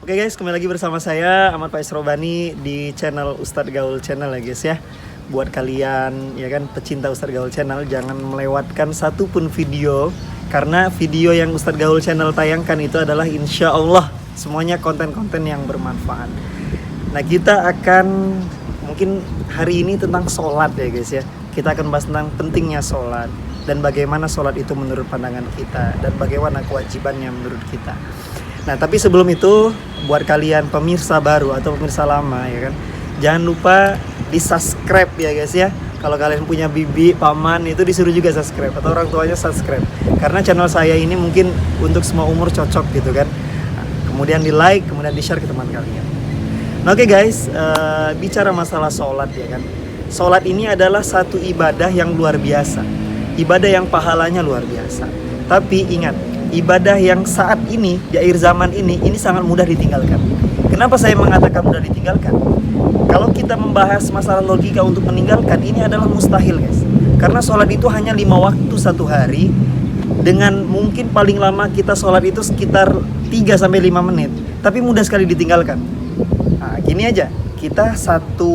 Oke guys, kembali lagi bersama saya Ahmad Faiz Robani di channel Ustadz Gaul Channel ya guys ya. Buat kalian ya kan pecinta Ustadz Gaul Channel, jangan melewatkan satupun video, karena video yang Ustadz Gaul Channel tayangkan itu adalah insya Allah semuanya konten-konten yang bermanfaat. Nah, kita akan mungkin hari ini tentang sholat ya guys ya. Kita akan bahas tentang pentingnya sholat dan bagaimana sholat itu menurut pandangan kita dan bagaimana kewajibannya menurut kita. Nah, tapi sebelum itu, buat kalian pemirsa baru atau pemirsa lama ya kan, jangan lupa di subscribe ya guys ya. Kalau kalian punya bibi, paman, itu disuruh juga subscribe, atau orang tuanya subscribe, karena channel saya ini mungkin untuk semua umur cocok gitu kan. Nah, kemudian di like, kemudian di share ke teman kalian. Nah, oke guys, bicara masalah sholat ya kan, sholat ini adalah satu ibadah yang luar biasa, ibadah yang pahalanya luar biasa. Tapi ingat, ibadah yang saat ini, di akhir zaman ini sangat mudah ditinggalkan. Kenapa saya mengatakan mudah ditinggalkan? Kalau kita membahas masalah logika untuk meninggalkan, ini adalah mustahil guys. Karena sholat itu hanya 5 waktu satu hari, dengan mungkin paling lama kita sholat itu sekitar 3-5 menit, tapi mudah sekali ditinggalkan. Nah, gini aja, kita satu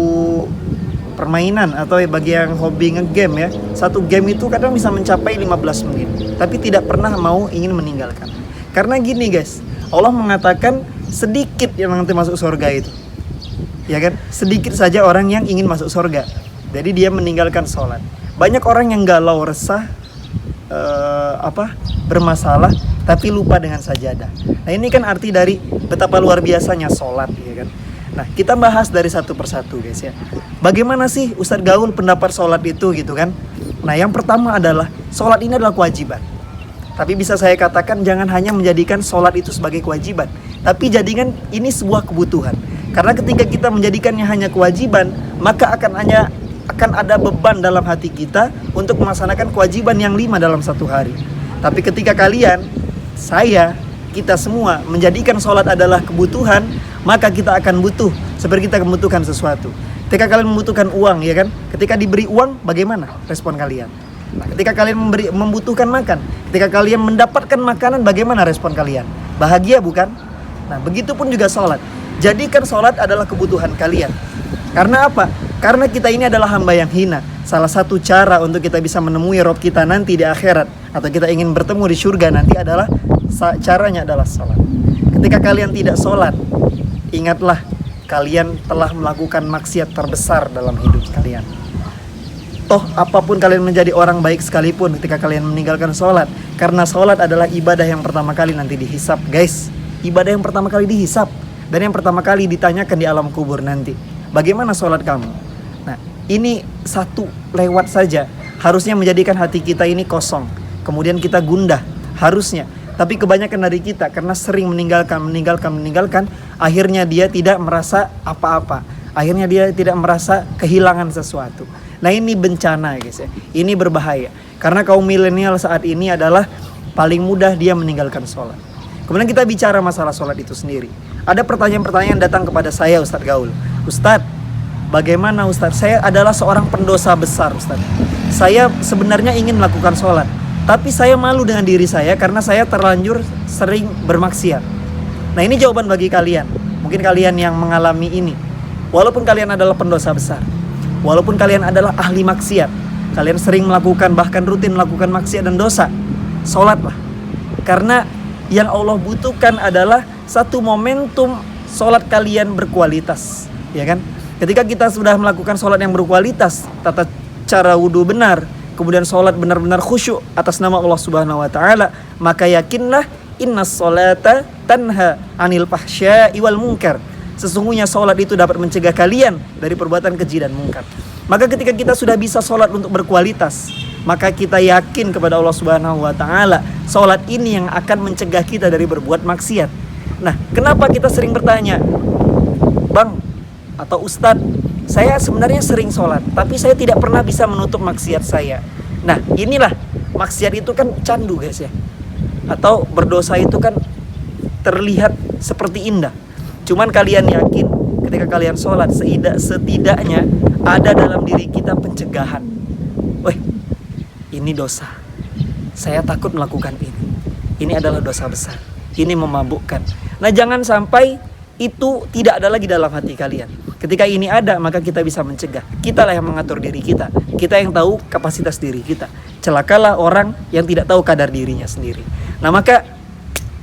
permainan atau bagi yang hobi ngegame ya, satu game itu kadang bisa mencapai 15 menit, tapi tidak pernah mau ingin meninggalkan. Karena gini guys, Allah mengatakan sedikit yang nanti masuk surga itu, ya kan? Sedikit saja orang yang ingin masuk surga, jadi dia meninggalkan sholat. Banyak orang yang galau, resah, bermasalah, tapi lupa dengan sajadah. Nah, ini kan arti dari betapa luar biasanya sholat ya kan. Nah, kita bahas dari satu persatu guys ya. Bagaimana sih Ustadz Gaul pendapat sholat itu gitu kan. Nah, yang pertama adalah sholat ini adalah kewajiban. Tapi bisa saya katakan jangan hanya menjadikan sholat itu sebagai kewajiban, tapi jadikan ini sebuah kebutuhan. Karena ketika kita menjadikannya hanya kewajiban, maka akan ada beban dalam hati kita untuk melaksanakan kewajiban yang 5 dalam satu hari. Tapi ketika kita semua menjadikan sholat adalah kebutuhan, maka kita akan butuh seperti kita membutuhkan sesuatu. Ketika kalian membutuhkan uang ya kan, ketika diberi uang bagaimana respon kalian? Nah, ketika kalian membutuhkan makan, ketika kalian mendapatkan makanan bagaimana respon kalian? Bahagia bukan? Nah, begitupun juga sholat. Jadikan sholat adalah kebutuhan kalian. Karena apa? Karena kita ini adalah hamba yang hina. Salah satu cara untuk kita bisa menemui Rob kita nanti di akhirat, atau kita ingin bertemu di surga nanti adalah caranya adalah sholat. Ketika kalian tidak sholat, ingatlah kalian telah melakukan maksiat terbesar dalam hidup kalian. Toh apapun kalian menjadi orang baik sekalipun, ketika kalian meninggalkan sholat, karena sholat adalah ibadah yang pertama kali nanti dihisap guys. Ibadah yang pertama kali dihisap, dan yang pertama kali ditanyakan di alam kubur nanti, bagaimana sholat kamu? Nah, ini satu lewat saja harusnya menjadikan hati kita ini kosong, kemudian kita gundah harusnya. Tapi kebanyakan dari kita karena sering meninggalkan, akhirnya dia tidak merasa apa-apa. Akhirnya dia tidak merasa kehilangan sesuatu. Nah, ini bencana guys ya. Ini berbahaya. Karena kaum milenial saat ini adalah paling mudah dia meninggalkan sholat. Kemudian kita bicara masalah sholat itu sendiri. Ada pertanyaan-pertanyaan datang kepada saya Ustadz Gaul. Ustadz, bagaimana Ustadz? Saya adalah seorang pendosa besar Ustadz. Saya sebenarnya ingin melakukan sholat, tapi saya malu dengan diri saya karena saya terlanjur sering bermaksiat. Nah, ini jawaban bagi kalian. Mungkin kalian yang mengalami ini. Walaupun kalian adalah pendosa besar, walaupun kalian adalah ahli maksiat, kalian sering melakukan, bahkan rutin melakukan maksiat dan dosa, sholatlah. Karena yang Allah butuhkan adalah satu momentum sholat kalian berkualitas, ya kan? Ketika kita sudah melakukan sholat yang berkualitas, tata cara wudhu benar, kemudian sholat benar-benar khusyuk atas nama Allah Subhanahu wa Ta'ala, maka yakinlah innas sholata tanha anil fahsya'i wal munkar. Sesungguhnya sholat itu dapat mencegah kalian dari perbuatan keji dan mungkar. Maka ketika kita sudah bisa sholat untuk berkualitas, maka kita yakin kepada Allah Subhanahu wa Ta'ala, sholat ini yang akan mencegah kita dari berbuat maksiat. Nah, kenapa kita sering bertanya, Bang atau Ustadz, saya sebenarnya sering sholat, tapi saya tidak pernah bisa menutup maksiat saya. Nah, inilah maksiat itu kan candu guys ya. Atau berdosa itu kan terlihat seperti indah. Cuman kalian yakin ketika kalian sholat, setidaknya ada dalam diri kita pencegahan. Weh, ini dosa, saya takut melakukan ini adalah dosa besar, ini memabukkan. Nah, jangan sampai itu tidak ada lagi dalam hati kalian. Ketika ini ada, maka kita bisa mencegah. Kitalah yang mengatur diri kita. Kita yang tahu kapasitas diri kita. Celakalah orang yang tidak tahu kadar dirinya sendiri. Nah, maka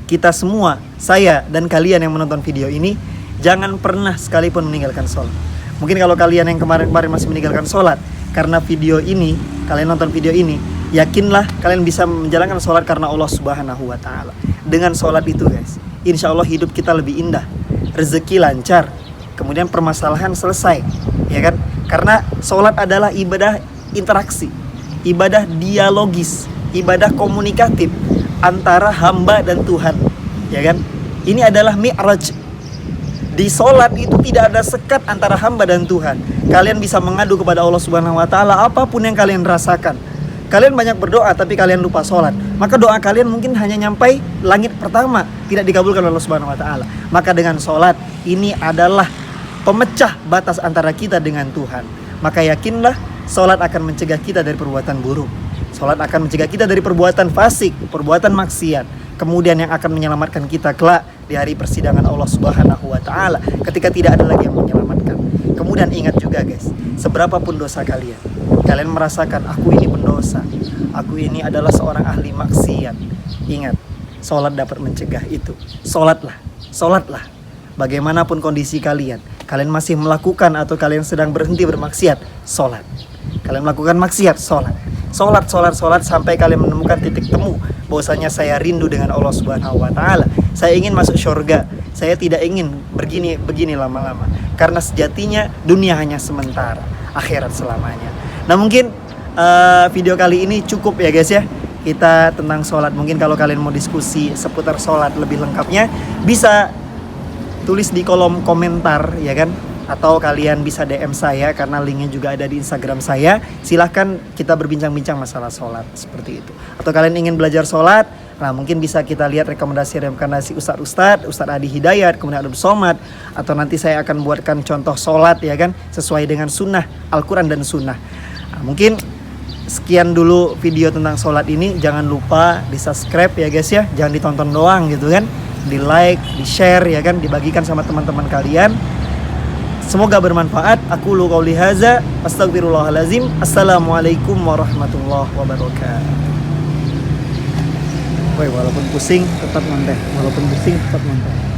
kita semua, saya dan kalian yang menonton video ini, jangan pernah sekalipun meninggalkan sholat. Mungkin kalau kalian yang kemarin-kemarin masih meninggalkan sholat karena video ini, kalian nonton video ini, yakinlah kalian bisa menjalankan sholat karena Allah Subhanahu wa Ta'ala. Dengan sholat itu, guys, insya Allah hidup kita lebih indah, rezeki lancar, kemudian permasalahan selesai, ya kan? Karena sholat adalah ibadah interaksi, ibadah dialogis, ibadah komunikatif antara hamba dan Tuhan, ya kan? Ini adalah mi'raj. Di sholat itu tidak ada sekat antara hamba dan Tuhan. Kalian bisa mengadu kepada Allah Subhanahu wa Ta'ala apapun yang kalian rasakan. Kalian banyak berdoa tapi kalian lupa sholat, maka doa kalian mungkin hanya nyampai langit pertama, tidak dikabulkan oleh Allah Subhanahu wa Ta'ala. Maka dengan sholat, ini adalah pemecah batas antara kita dengan Tuhan. Maka yakinlah sholat akan mencegah kita dari perbuatan buruk. Sholat akan mencegah kita dari perbuatan fasik, perbuatan maksiat. Kemudian yang akan menyelamatkan kita kelak di hari persidangan Allah Subhanahu wa Ta'ala, ketika tidak ada lagi yang menyelamatkan. Kemudian ingat juga, guys, seberapapun dosa kalian, kalian merasakan aku ini pendosa, aku ini adalah seorang ahli maksiat, ingat, sholat dapat mencegah itu. Sholatlah. Bagaimanapun kondisi kalian, kalian masih melakukan atau kalian sedang berhenti bermaksiat, sholat. Kalian melakukan maksiat, sholat sampai kalian menemukan titik temu bahwasanya saya rindu dengan Allah Subhanahu wa Ta'ala. Saya ingin masuk surga. Saya tidak ingin begini lama-lama. Karena sejatinya dunia hanya sementara, akhirat selamanya. Nah, mungkin video kali ini cukup ya, guys ya. Kita tentang sholat. Mungkin kalau kalian mau diskusi seputar sholat lebih lengkapnya, bisa tulis di kolom komentar, ya kan? Atau kalian bisa DM saya karena linknya juga ada di Instagram saya. Silahkan kita berbincang-bincang masalah sholat seperti itu. Atau kalian ingin belajar sholat, nah mungkin bisa kita lihat rekomendasi Ustadz Adi Hidayat, kemudian Abdul Somad. Atau nanti saya akan buatkan contoh sholat, ya kan, sesuai dengan sunnah Al-Quran dan sunnah. Nah, mungkin sekian dulu video tentang sholat ini. Jangan lupa di subscribe ya, guys ya. Jangan ditonton doang gitu kan. Di like, di share, ya kan, dibagikan sama teman-teman kalian. Semoga bermanfaat. Aku lu qauli hadza, astagfirullahalazim. Assalamualaikum warahmatullahi wabarakatuh. Woi, walaupun pusing tetap nonton.